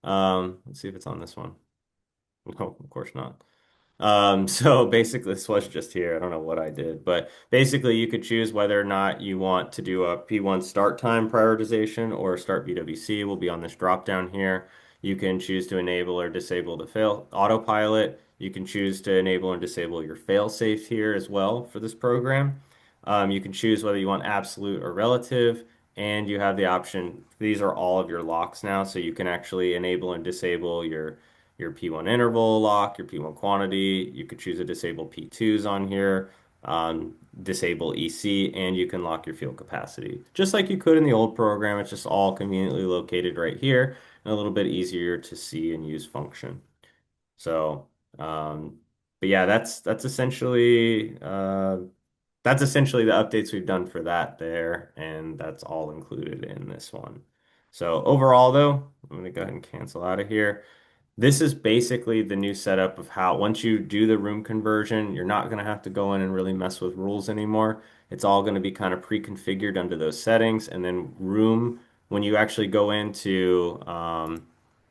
Let's see if it's on this one. No, of course not. So basically, this was just here. I don't know what I did, but basically, you could choose whether or not you want to do a P1 start time prioritization or start BWC will be on this drop down here. You can choose to enable or disable the fail autopilot. You can choose to enable and disable your fail safe here as well for this program. You can choose whether you want absolute or relative, and you have the option. These are all of your locks now, so you can actually enable and disable your P1 interval lock, your P1 quantity. You could choose to disable P2s on here, disable EC, and you can lock your fuel capacity. Just like you could in the old program, it's just all conveniently located right here and a little bit easier to see and use function. So, but yeah, that's essentially the updates we've done for that there, and that's all included in this one. So overall, though, I'm gonna go ahead and cancel out of here. This is basically the new setup of how once you do the room conversion, you're not going to have to go in and really mess with rules anymore. It's all going to be kind of pre-configured under those settings. And then room, when you actually go into,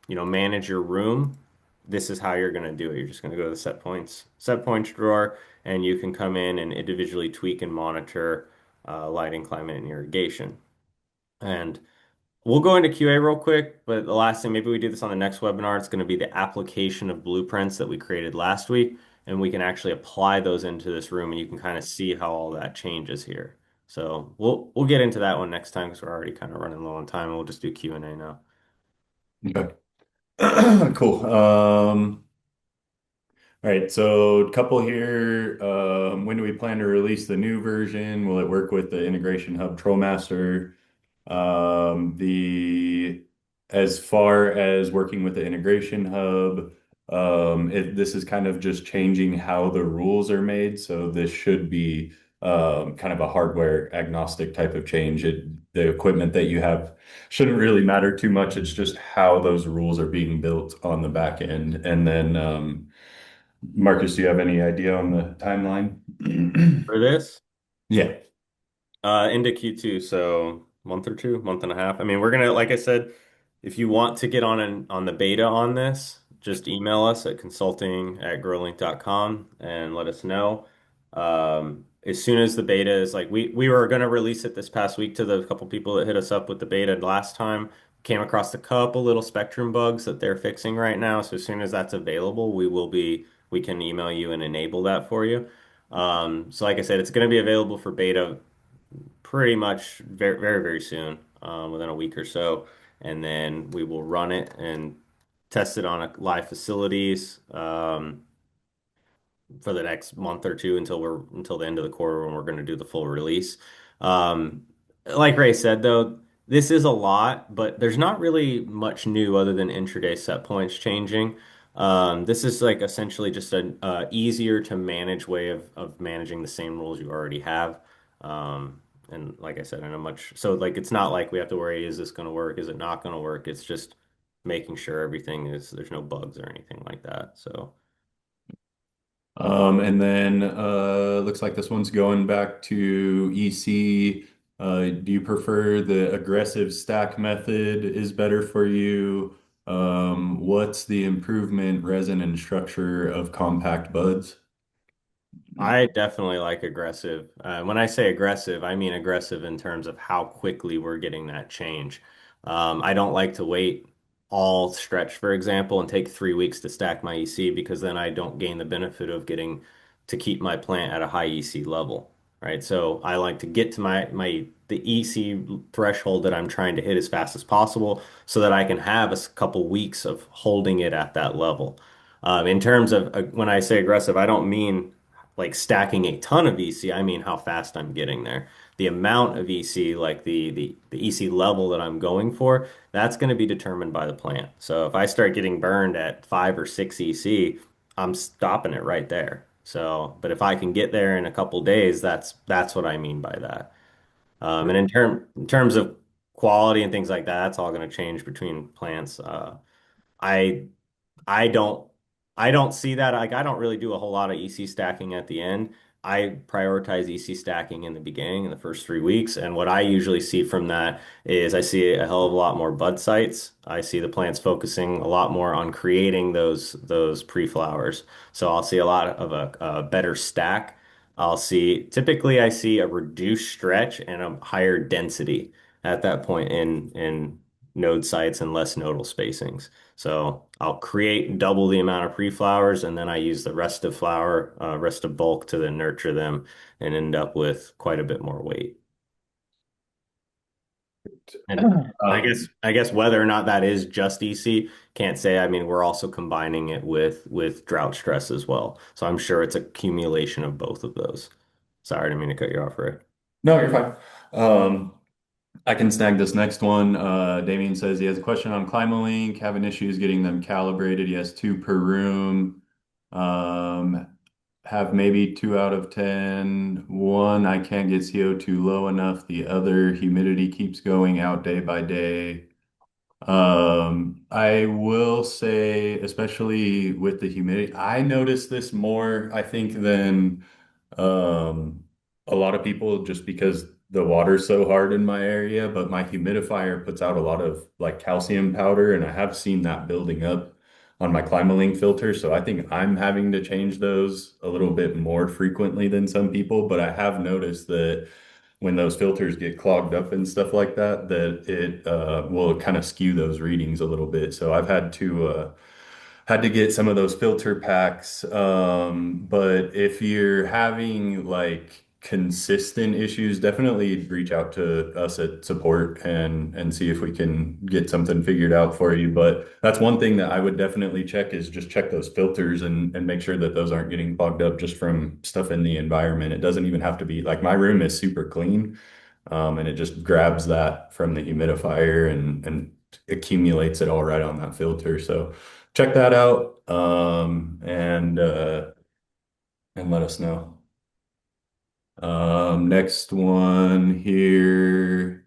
manage your room, this is how you're going to do it. You're just going to go to the set points drawer, and you can come in and individually tweak and monitor lighting, climate, and irrigation. And we'll go into QA real quick, but the last thing, maybe we do this on the next webinar. It's going to be the application of blueprints that we created last week, and we can actually apply those into this room, and you can kind of see how all that changes here. So we'll get into that one next time because we're already kind of running low on time, and we'll just do Q&A now. Okay. Cool. All right, so a couple here. When do we plan to release the new version? Will it work with the Integration Hub TrollMaster? The as far as working with the Integration Hub, this is kind of just changing how the rules are made. So this should be kind of a hardware agnostic type of change. The equipment that you have shouldn't really matter too much. It's just how those rules are being built on the back end. And then Marcus, do you have any idea on the timeline? For this, Yeah. into Q2, so month or two, month and a half. I mean, we're gonna, like I said, if you want to get on the beta on this, just email us at consulting@growlink.com and let us know. As soon as the beta is like we were gonna release it this past week to the couple people that hit us up with the beta last time. Came across a couple little Spectrum bugs that they're fixing right now. So as soon as that's available, we can email you and enable that for you. So like I said, it's going to be available for beta pretty much very soon, within a week or so, and then we will run it and test it on a live facilities for the next month or two until the end of the quarter when we're going to do the full release. Um, like Ray said, though, this is a lot, but there's not really much new other than intraday set points changing. This is like essentially just an easier to manage way of managing the same rules you already have. And like I said, in a much so like it's not like we have to worry, is this going to work? Is it not going to work? It's just making sure everything there's no bugs or anything like that. So. And then looks like this one's going back to EC. Do you prefer the aggressive stack method is better for you? What's the improvement resin and structure of compact buds? I definitely like aggressive. When I say aggressive, I mean aggressive in terms of how quickly we're getting that change. I don't like to wait all stretch, for example, and take 3 weeks to stack my EC because then I don't gain the benefit of getting to keep my plant at a high EC level, right? So I like to get to the EC threshold that I'm trying to hit as fast as possible so that I can have a couple weeks of holding it at that level. In terms of when I say aggressive, I don't mean like stacking a ton of EC. I mean how fast I'm getting there. The amount of EC, like the EC level that I'm going for, that's going to be determined by the plant. So if I start getting burned at 5 or 6 EC, I'm stopping it right there. So, but if I can get there in a couple days, that's what I mean by that. And in terms of quality and things like that, that's all going to change between plants. I I don't I don't see that. Like I don't really do a whole lot of EC stacking at the end. I prioritize EC stacking in the beginning, in the first 3 weeks. And what I usually see from that is I see a hell of a lot more bud sites. I see the plants focusing a lot more on creating those pre-flowers. So I'll see a lot of a better stack. I'll see typically I see a reduced stretch and a higher density at that point in node sites and less nodal spacings. So I'll create double the amount of pre-flowers and then I use the rest of bulk to then nurture them and end up with quite a bit more weight. And I guess whether or not that is just EC, can't say. I mean, we're also combining it with drought stress as well. So I'm sure it's accumulation of both of those. Sorry, I didn't mean to cut you off, Ray. No, you're fine. Um, I can snag this next one. Damien says he has a question on ClimaLink, having issues getting them calibrated. He has two per room. Um, have maybe 2 out of 10. One, I can't get CO2 low enough. The other, humidity keeps going out day by day. I will say, especially with the humidity, I notice this more, I think, than um, a lot of people just because the water's so hard in my area, but my humidifier puts out a lot of like calcium powder, and I have seen that building up on my ClimaLink filter. So I think I'm having to change those a little bit more frequently than some people, but I have noticed that when those filters get clogged up and stuff like that, that it will kind of skew those readings a little bit. So I've had to get some of those filter packs. But if you're having like consistent issues, definitely reach out to us at support and see if we can get something figured out for you. But that's one thing that I would definitely check is just check those filters and make sure that those aren't getting clogged up just from stuff in the environment. It doesn't even have to be like my room is super clean. And it just grabs that from the humidifier and accumulates it all right on that filter. So check that out and let us know. Next one here.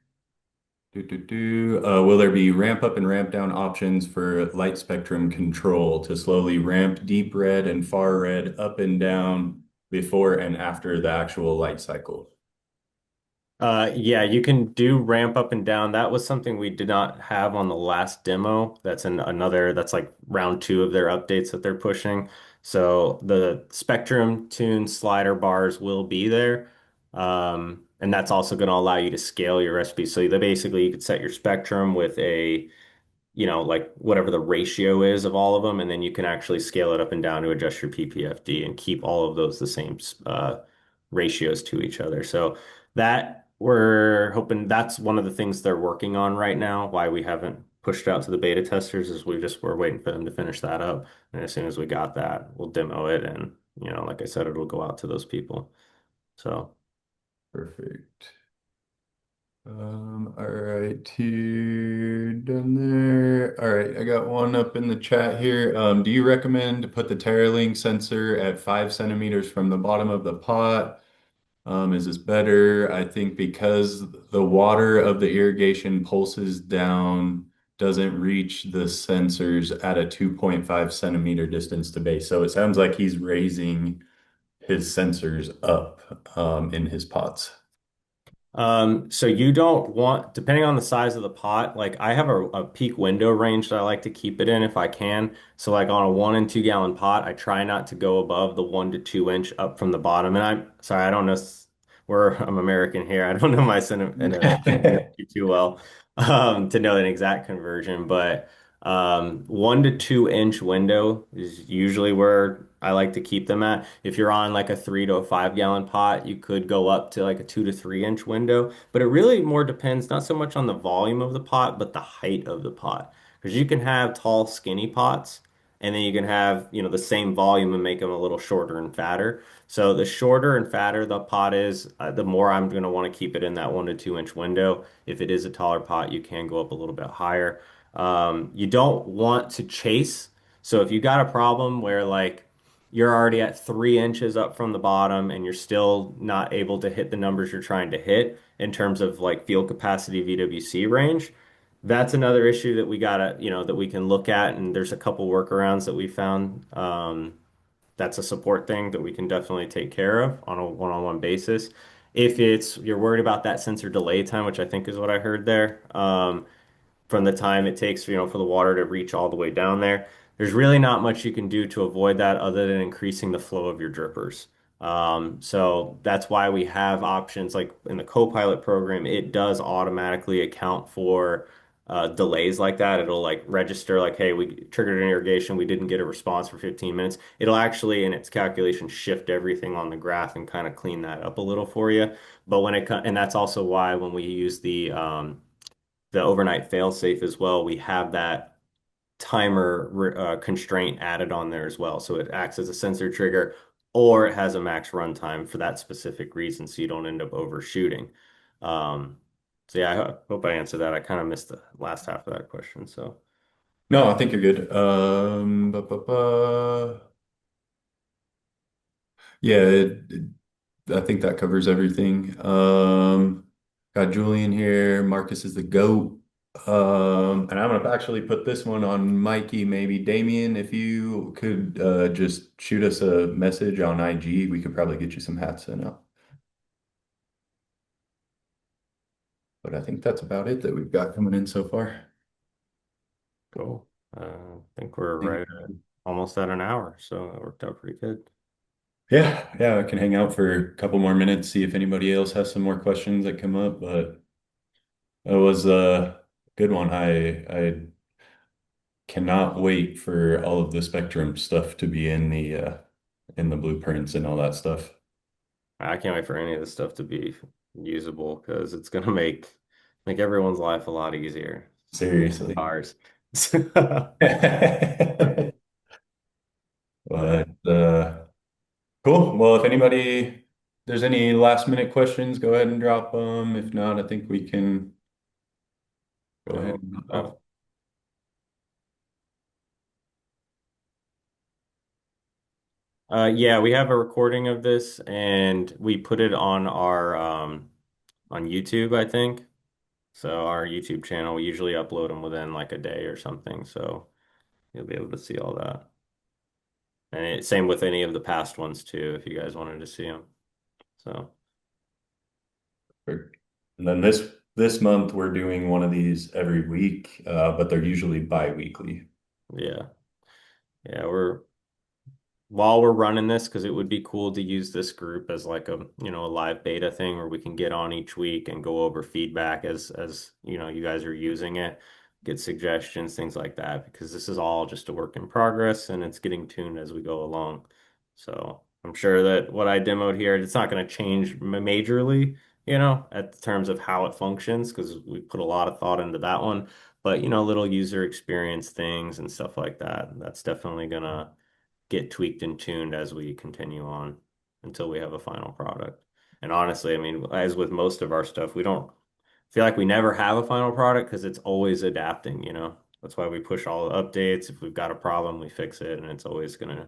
Will there be ramp up and ramp down options for light spectrum control to slowly ramp deep red and far red up and down before and after the actual light cycle? Yeah, you can do ramp up and down. That was something we did not have on the last demo. That's that's like round two of their updates that they're pushing. So the Spectrum Tune slider bars will be there. And that's also going to allow you to scale your recipe. So basically you could set your spectrum with like whatever the ratio is of all of them, and then you can actually scale it up and down to adjust your PPFD and keep all of those the same ratios to each other. So that we're hoping that's one of the things they're working on right now. Why we haven't pushed out to the beta testers is we're waiting for them to finish that up. And as soon as we got that, we'll demo it and like I said, it'll go out to those people. So Perfect. All right, two done there. All right, I got one up in the chat here. Do you recommend to put the TerraLink sensor at 5 centimeters from the bottom of the pot? Is this better? I think because the water of the irrigation pulses down, doesn't reach the sensors at a 2.5 centimeter distance to base. So it sounds like he's raising his sensors up in his pots. So you don't want, depending on the size of the pot, like I have a peak window range that I like to keep it in if I can. So like on a 1 and 2 gallon pot, I try not to go above the 1 to 2 inch up from the bottom. And I'm sorry, I don't know I'm American here. I don't know my centimetry too well to know an exact conversion, but 1 to 2 inch window is usually where I like to keep them at. If you're on like a 3 to 5 gallon pot, you could go up to like a 2 to 3 inch window, but it really more depends not so much on the volume of the pot, but the height of the pot. Because you can have tall, skinny pots, and then you can have, the same volume and make them a little shorter and fatter. So the shorter and fatter the pot is, the more I'm going to want to keep it in that 1 to 2 inch window. If it is a taller pot, you can go up a little bit higher. You don't want to chase. So if you got a problem where like you're already at 3 inches up from the bottom and you're still not able to hit the numbers you're trying to hit in terms of like field capacity VWC range, that's another issue that we gotta, that we can look at. And there's a couple workarounds that we found. That's a support thing that we can definitely take care of on a one-on-one basis. If you're worried about that sensor delay time, which I think is what I heard there, from the time it takes, for the water to reach all the way down there. There's really not much you can do to avoid that other than increasing the flow of your drippers. So that's why we have options like in the Copilot program, it does automatically account for delays like that. It'll like register like, hey, we triggered an irrigation, we didn't get a response for 15 minutes. It'll actually, in its calculation, shift everything on the graph and kind of clean that up a little for you. But and that's also why when we use the overnight fail-safe as well, we have that timer constraint added on there as well. So it acts as a sensor trigger or it has a max runtime for that specific reason so you don't end up overshooting. Um, so yeah, hope I answered that. I kind of missed the last half of that question. So No, I think you're good. Yeah, I think that covers everything. Got Julian here. Marcus is the GOAT. And I'm gonna actually put this one on Mikey, maybe Damien, if you could just shoot us a message on IG, we could probably get you some hats sent out. But I think that's about it that we've got coming in so far. cool. I think we're I think, right at almost at an hour, so that worked out pretty good. yeah, I can hang out for a couple more minutes, see if anybody else has some more questions that come up, but it was a good one. I cannot wait for all of the Spectrum stuff to be in the blueprints and all that stuff. I can't wait for any of this stuff to be usable because it's gonna make everyone's life a lot easier. Seriously. Ours. But cool. Well, if there's any last minute questions, go ahead and drop them. If not, I think we can go ahead No, and hop off. no. Yeah, we have a recording of this and we put it on our on YouTube, I think. So our YouTube channel, we usually upload them within like a day or something. So you'll be able to see all that. And same with any of the past ones too, if you guys wanted to see them. So And then this month we're doing one of these every week, but they're usually bi-weekly. yeah, yeah, while we're running this, because it would be cool to use this group as like a live beta thing where we can get on each week and go over feedback as you guys are using it, get suggestions, things like that, because this is all just a work in progress and it's getting tuned as we go along. So I'm sure that what I demoed here, it's not going to change majorly, at terms of how it functions, because we put a lot of thought into that one. But little user experience things and stuff like that, that's definitely gonna get tweaked and tuned as we continue on until we have a final product. And honestly, I mean, as with most of our stuff, we don't feel like we never have a final product because it's always adapting. That's why we push all the updates. If we've got a problem, we fix it, and it's always gonna,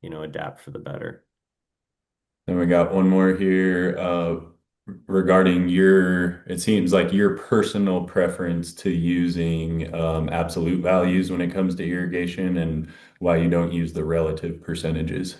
adapt for the better. Then we got one more here regarding it seems like your personal preference to using absolute values when it comes to irrigation and why you don't use the relative percentages.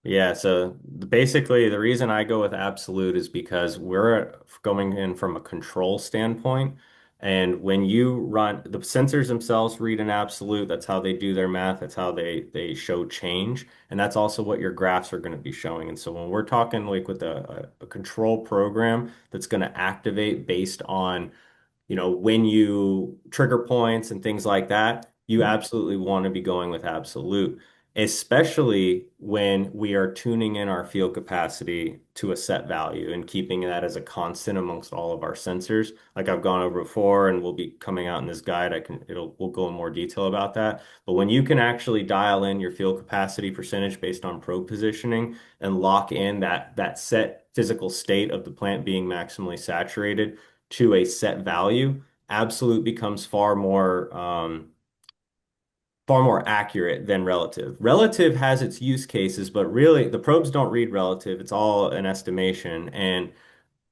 Yeah, so basically the reason I go with absolute is because we're going in from a control standpoint. And when you run the sensors themselves read an absolute, that's how they do their math, that's how they show change. And that's also what your graphs are going to be showing. And so when we're talking like with a control program that's going to activate based on when you trigger points and things like that, you absolutely want to be going with absolute. especially when we are tuning in our field capacity to a set value and keeping that as a constant amongst all of our sensors. Like I've gone over before, and we'll be coming out in this guide. We'll go in more detail about that. But when you can actually dial in your field capacity percentage based on probe positioning and lock in that set physical state of the plant being maximally saturated to a set value, absolute becomes far more accurate than relative. Relative has its use cases, but really the probes don't read relative. It's all an estimation. And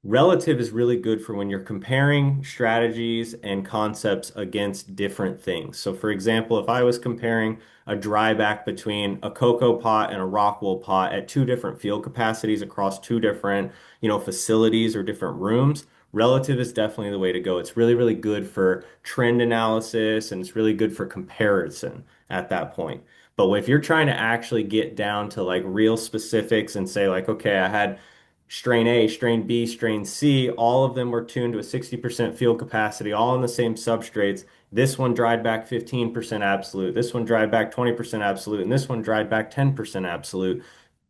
relative is really good for when you're comparing strategies and concepts against different things. So, for example, if I was comparing a dry back between a cocoa pot and a rock wool pot at two different field capacities across two different, facilities or different rooms, relative is definitely the way to go. It's really, really good for trend analysis and it's really good for comparison at that point. But if you're trying to actually get down to like real specifics and say like, okay, I had strain A, strain B, strain C, all of them were tuned to a 60% field capacity, all on the same substrates. This one dried back 15% absolute, this one dried back 20% absolute, and this one dried back 10% absolute.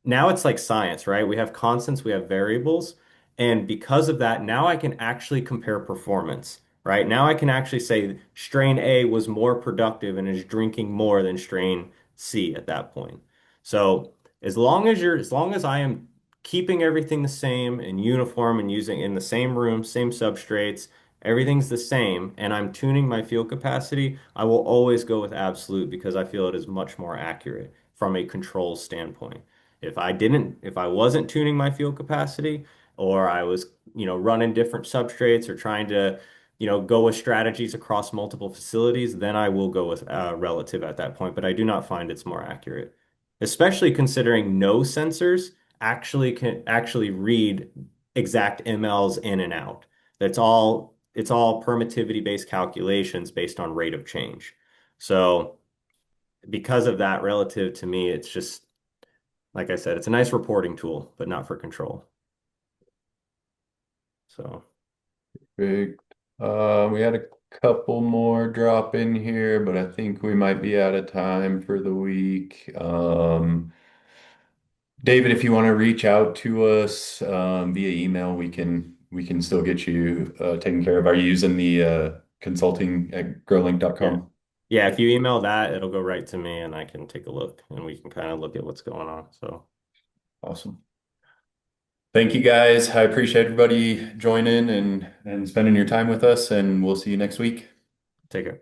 Now it's like science, right? We have constants, we have variables. And because of that, now I can actually compare performance, right? Now I can actually say strain A was more productive and is drinking more than strain C at that point. So as long as I am keeping everything the same and uniform and using in the same room, same substrates, everything's the same, and I'm tuning my field capacity, I will always go with absolute because I feel it is much more accurate from a control standpoint. If I wasn't tuning my field capacity, or I was, running different substrates or trying to, go with strategies across multiple facilities, then I will go with relative at that point. But I do not find it's more accurate, especially considering no sensors actually read exact MLs in and out. It's all permittivity based calculations based on rate of change. So because of that, relative to me, it's just like I said, it's a nice reporting tool, but not for control. So Big. We had a couple more drop in here, but I think we might be out of time for the week. David, if you want to reach out to us via email, we can still get you taken care of. Are you using the consulting at yeah. growlink.com? Yeah, if you email that, it'll go right to me and I can take a look and we can kind of look at what's going on. So Awesome. Thank you guys. I appreciate everybody joining and spending your time with us, and we'll see you next week. take care.